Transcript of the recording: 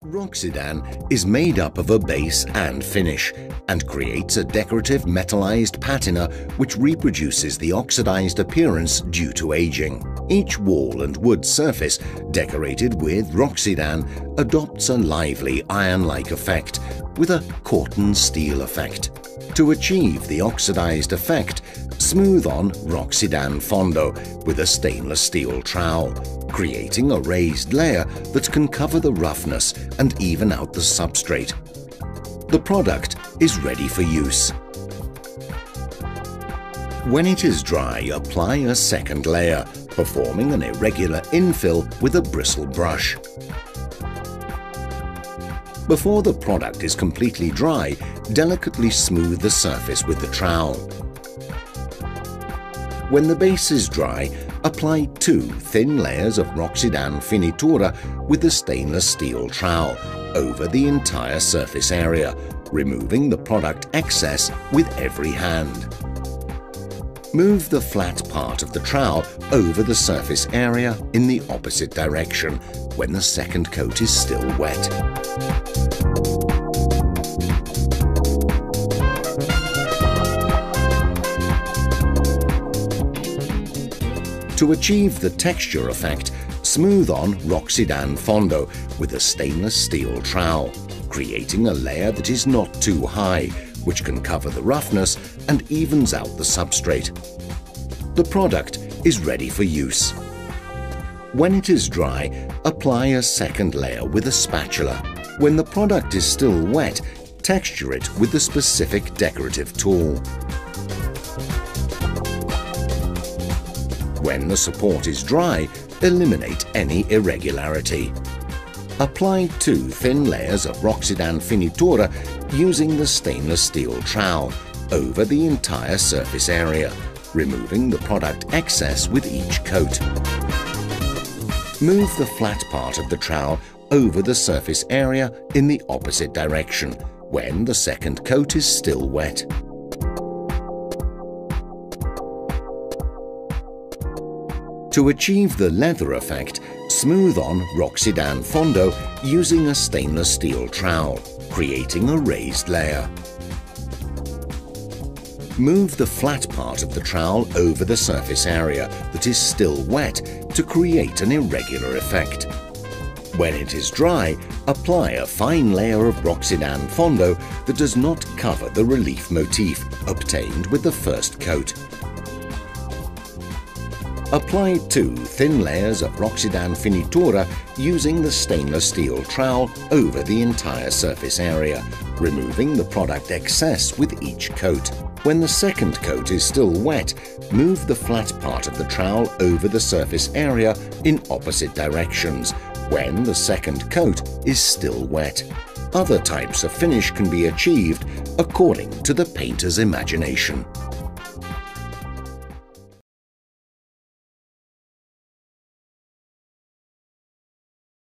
Roxidan is made up of a base and finish and creates a decorative metallized patina which reproduces the oxidized appearance due to aging. Each wall and wood surface decorated with Roxidan adopts a lively iron-like effect with a corten steel effect. To achieve the oxidized effect, smooth on Roxidan fondo with a stainless steel trowel, creating a raised layer that can cover the roughness and even out the substrate. The product is ready for use. When it is dry, apply a second layer, performing an irregular infill with a bristle brush. Before the product is completely dry, delicately smooth the surface with the trowel. When the base is dry, apply 2 thin layers of Roxidan finitura with the stainless steel trowel over the entire surface area, removing the product excess with every hand. Move the flat part of the trowel over the surface area in the opposite direction when the second coat is still wet. To achieve the texture effect, smooth on Roxidan fondo with a stainless steel trowel, creating a layer that is not too high, which can cover the roughness and evens out the substrate. The product is ready for use. When it is dry, apply a second layer with a spatula. When the product is still wet, texture it with the specific decorative tool. When the support is dry, eliminate any irregularity. Apply 2 thin layers of Roxidan finitura using the stainless steel trowel over the entire surface area, removing the product excess with each coat. Move the flat part of the trowel over the surface area in the opposite direction when the second coat is still wet. To achieve the leather effect, smooth on Roxidan fondo using a stainless steel trowel, creating a raised layer. Move the flat part of the trowel over the surface area that is still wet to create an irregular effect. When it is dry, apply a fine layer of Roxidan fondo that does not cover the relief motif obtained with the first coat. Apply 2 thin layers of Roxidan finitura using the stainless steel trowel over the entire surface area, removing the product excess with each coat. When the second coat is still wet, move the flat part of the trowel over the surface area in opposite directions when the second coat is still wet. Other types of finish can be achieved according to the painter's imagination.